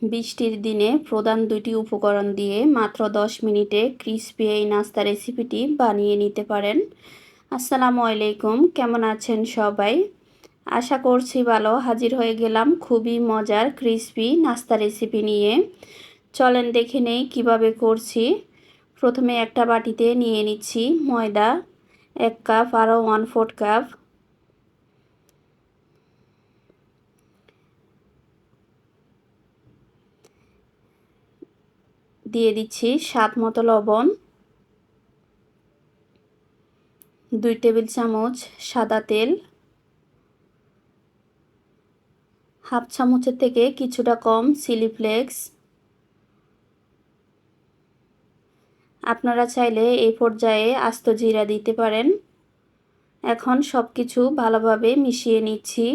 বৃষ্টির দিনে প্রধান দুটি উপকরণ দিয়ে মাত্র 10 মিনিটে ক্রিসপি এই নাস্তা রেসিপিটি বানিয়ে নিতে পারেন। আসসালামু আলাইকুম, কেমন আছেন সবাই? আশা করছি ভালো। হাজির হয়ে গেলাম খুবই মজার ক্রিসপি নাস্তা রেসিপি নিয়ে। চলেন দেখে নেই কীভাবে করছি। প্রথমে একটা বাটিতে নিয়ে নিচ্ছি ময়দা 1 কাপ, আরও 1/4 কাপ। দিয়ে দিচ্ছি স্বাদ মতো লবণ, 2 টেবিল চামচ সাদা তেল, হাফ চামচের থেকে কিছুটা কম চিলি ফ্লেক্স। আপনারা চাইলে এই পর্যায়ে আস্ত জিরা দিতে পারেন। এখন সব কিছু ভালোভাবে মিশিয়ে নিচ্ছি।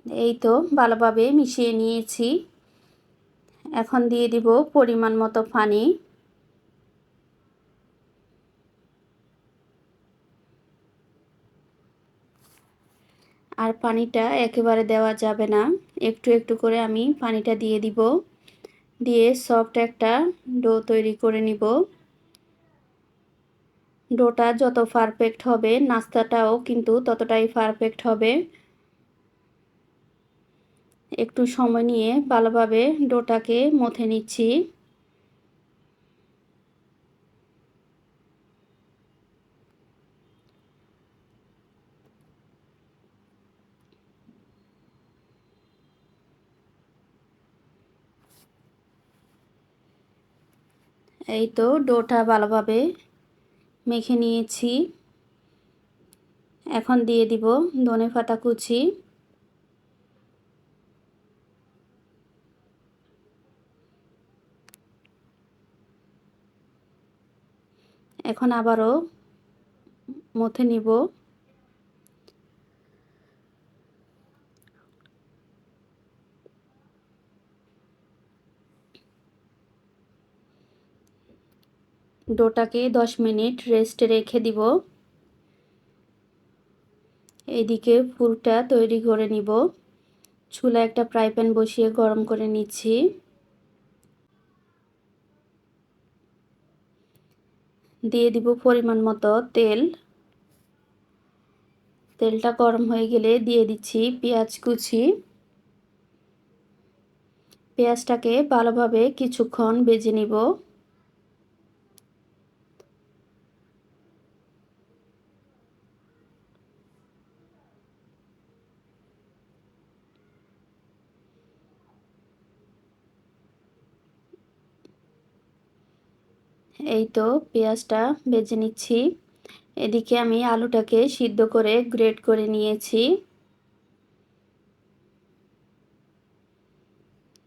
এই তো ভালোভাবে মিশিয়ে নিয়েছি। এখন দিয়ে দিব পরিমাণ মতো পানি। আর পানিটা একেবারে দেওয়া যাবে না, একটু একটু করে আমি পানিটা দিয়ে দিব। দিয়ে সফট একটা ডো তৈরি করে নিব। ডোটা যত পারফেক্ট হবে নাস্তাটাও কিন্তু ততটাই পারফেক্ট হবে। একটু সময় নিয়ে ভালোভাবে ডোটাকে মথে নিচ্ছি। এই তো ডোটা ভালোভাবে মেখে নিয়েছি। এখন দিয়ে দিব ধনেপাতা কুচি, এখন আবারও মথে নিব। ডোটাকে 10 মিনিট রেস্টে রেখে দিব। এদিকে পুরটা তৈরি করে নিব। চুলায় একটা ফ্রাই প্যান বসিয়ে গরম করে নিচ্ছি। দিয়ে দিব পরিমাণ মতো তেল। তেলটা গরম হয়ে গেলে দিয়ে দিচ্ছি পেঁয়াজ কুচি। পেঁয়াজটাকে ভালোভাবে কিছুক্ষণ ভেজে নিব। এই তো পেঁয়াজটা ভেজে নিচ্ছি। এদিকে আমি আলুটাকে সিদ্ধ করে গ্রেট করে নিয়েছি।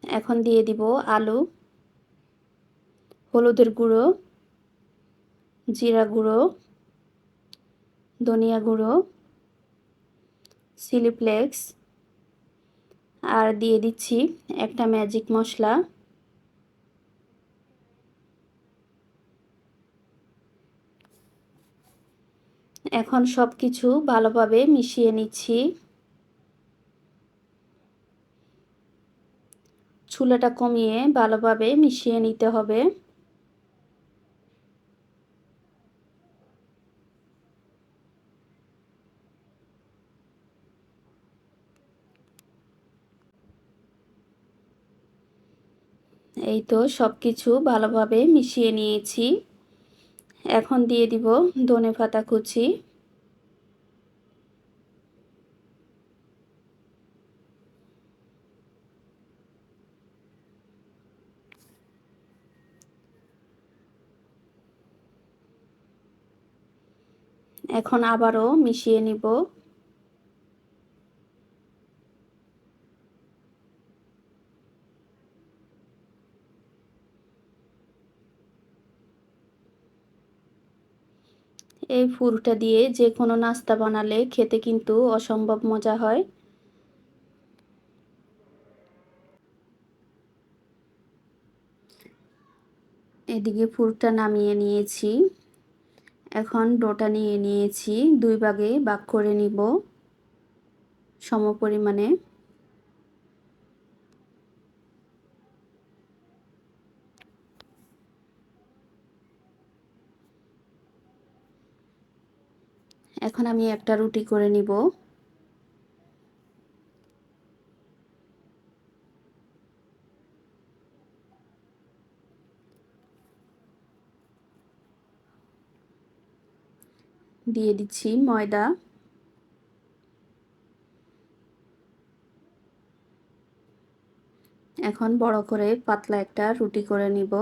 এখন দিয়ে দিব আলু, হলুদের গুঁড়ো, জিরা গুঁড়ো, ধনিয়া গুঁড়ো, চিলি ফ্লেক্স, আর দিয়ে দিচ্ছি একটা ম্যাজিক মশলা। এখন সব কিছু ভালোভাবে মিশিয়ে নিচ্ছি। চুলাটা কমিয়ে ভালোভাবে মিশিয়ে নিতে হবে। এই তো সব কিছু ভালোভাবে মিশিয়ে নিয়েছি। এখন দিয়ে দিব ধনেপাতা কুচি। এখন আবারও মিশিয়ে নিব। এই পুরটা দিয়ে যে কোনো নাস্তা বানালে খেতে কিন্তু অসম্ভব মজা হয়। এদিকে পুরটা নামিয়ে নিয়েছি। এখন ডোটা নিয়ে নিয়েছি, 2 ভাগে ভাগ করে নিব। সমপরিমাণে। এখন আমি একটা রুটি করে নিব। দিয়ে দিচ্ছি ময়দা। এখন বড় করে পাতলা একটা রুটি করে নিব।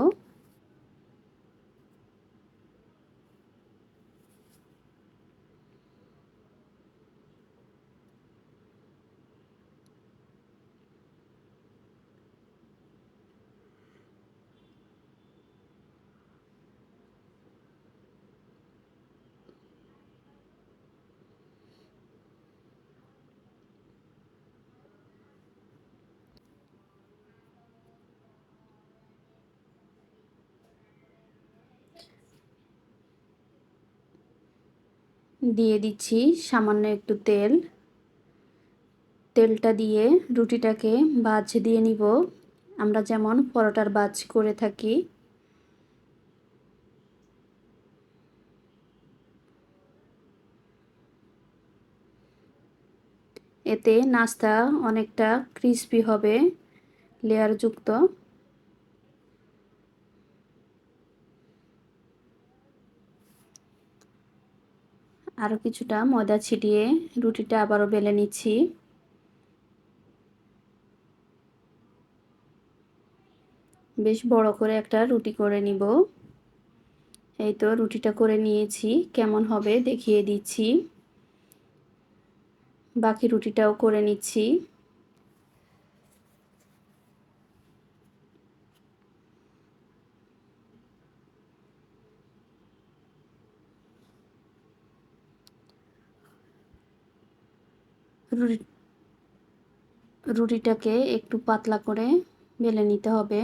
দিয়ে দিচ্ছি সামান্য একটু তেল। তেলটা দিয়ে রুটিটাকে ভাঁজ দিয়ে নিব, আমরা যেমন পরোটার ভাঁজ করে থাকি। এতে নাস্তা অনেকটা ক্রিস্পি হবে, লেয়ারযুক্ত। আরও কিছুটা ময়দা ছিটিয়ে রুটিটা আবারও বেলে নিচ্ছি। বেশ বড় করে একটা রুটি করে নিব। এই তো রুটিটা করে নিয়েছি, কেমন হবে দেখিয়ে দিচ্ছি। বাকি রুটিটাও করে নিচ্ছি। রুটিটাকে একটু পাতলা করে বেলে নিতে হবে।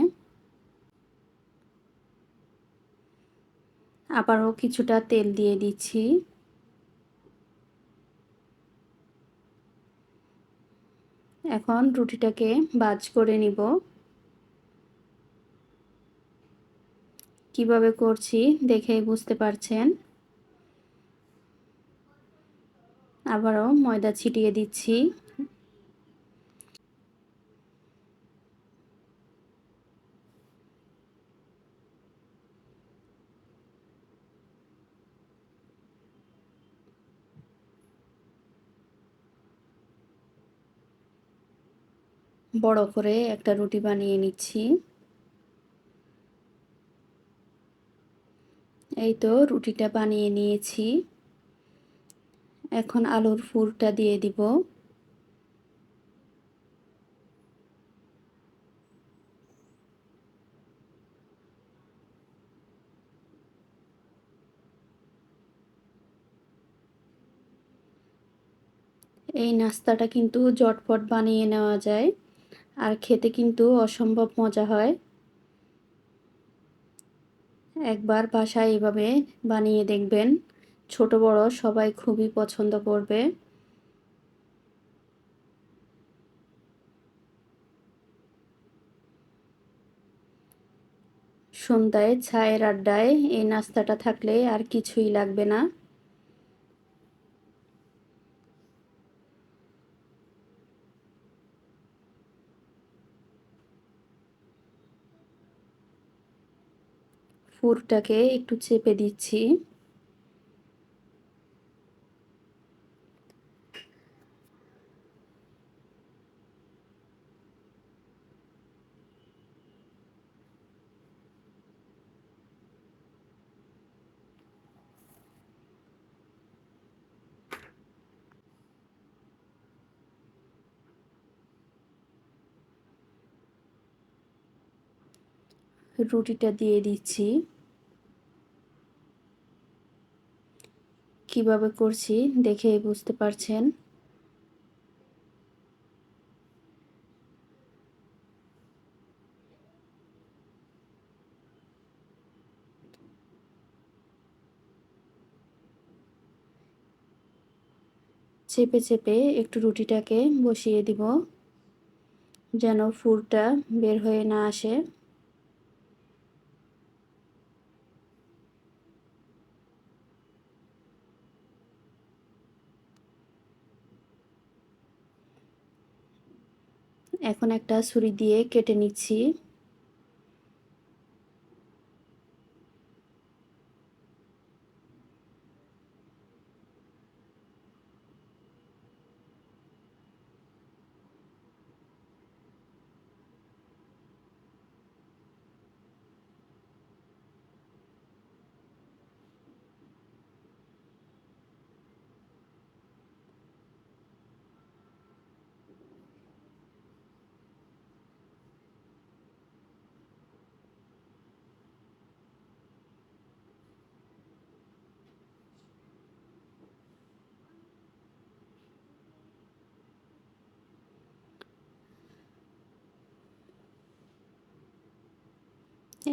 আবারও কিছুটা তেল দিয়ে দিচ্ছি। এখন রুটিটাকে ভাঁজ করে নিব। কিভাবে করছি দেখেই বুঝতে পারছেন। আবারও ময়দা ছিটিয়ে দিচ্ছি। বড় করে একটা রুটি বানিয়ে নিচ্ছি। এই তো রুটিটা বানিয়ে নিয়েছি। এখন আলুর পুরটা দিয়ে দিব। এই নাস্তাটা কিন্তু ঝটপট বানিয়ে নেওয়া যায়, আর খেতে কিন্তু অসম্ভব মজা হয়। একবার বাসায় এভাবে বানিয়ে দেখবেন, ছোট বড় সবাই খুবই পছন্দ করবে। সন্ধ্যায় চায়ের আড্ডায় এই নাস্তাটা থাকলে আর কিছুই লাগবে না। পুরটাকে একটু চেপে দিচ্ছি। রুটিটা দিয়ে দিচ্ছি। কিভাবে করছি দেখেই বুঝতে পারছেন। চেপে চেপে একটু রুটিটাকে বসিয়ে দিব, যেন ফুলটা বের হয়ে না আসে। এখন একটা ছুরি দিয়ে কেটে নিচ্ছি।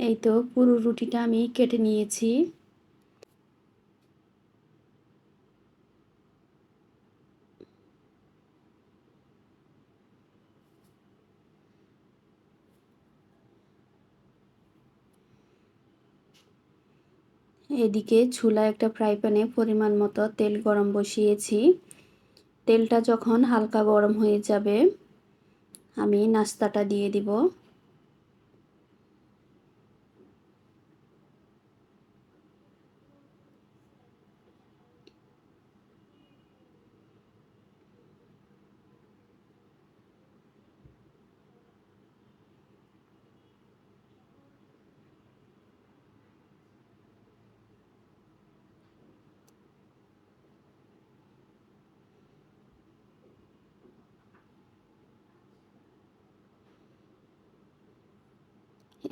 এই তো পুরো রুটিটা আমি কেটে নিয়েছি। এদিকে চুলায় একটা ফ্রাই প্যানে পরিমাণ মতো তেল গরম বসিয়েছি। তেলটা যখন হালকা গরম হয়ে যাবে, আমি নাস্তাটা দিয়ে দিব।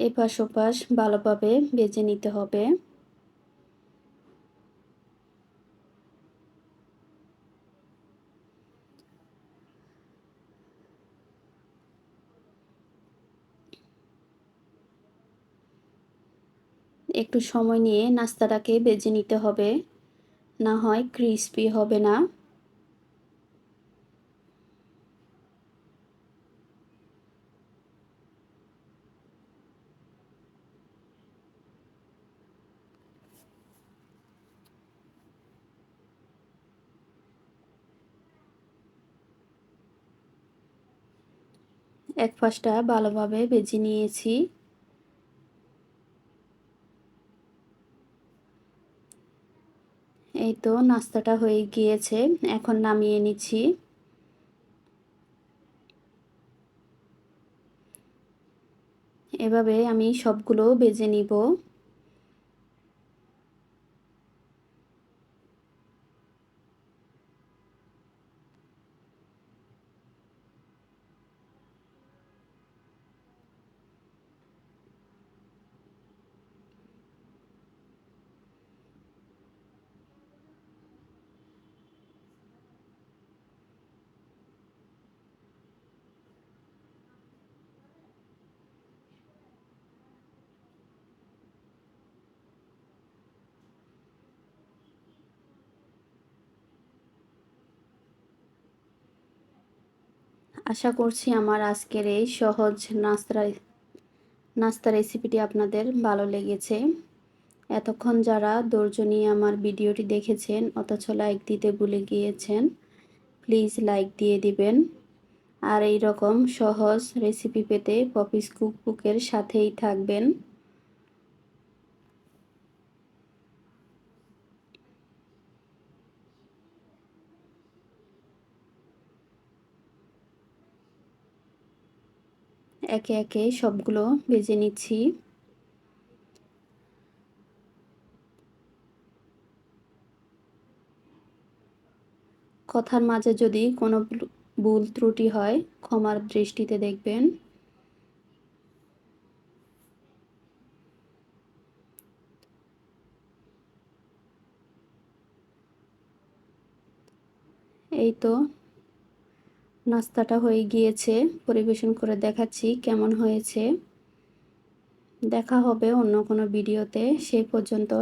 এপাশ ওপাশ ভালোভাবে ভেজে নিতে হবে। একটু সময় নিয়ে নাস্তাটাকে ভেজে নিতে হবে, না হয় ক্রিস্পি হবে না। এক পাশটা ভালোভাবে ভেজে নিয়েছি। এই তো নাস্তাটা হয়ে গিয়েছে, এখন নামিয়ে নিচ্ছি। এভাবে আমি সবগুলো ভেজে নিব। আশা করছি আমার আজকের এই সহজ নাস্তা রেসিপিটি আপনাদের ভালো লেগেছে। এতক্ষণ যারা ধৈর্য নিয়ে আমার ভিডিওটি দেখেছেন অথচ লাইক দিতে ভুলে গিয়েছেন, প্লিজ লাইক দিয়ে দিবেন। আর এই রকম সহজ রেসিপি পেতে পপিস কুকবুকের সাথেই থাকবেন। একে একে সবগুলো ভেজে নিচ্ছি। কথার মাঝে যদি কোনো ভুল ত্রুটি হয় ক্ষমার দৃষ্টিতে দেখবেন। এই তো নাস্তাটা হয়ে গিয়েছে, পরিবেশন করে দেখাচ্ছি কেমন হয়েছে। দেখা হবে অন্য কোনো ভিডিওতে, সেই পর্যন্ত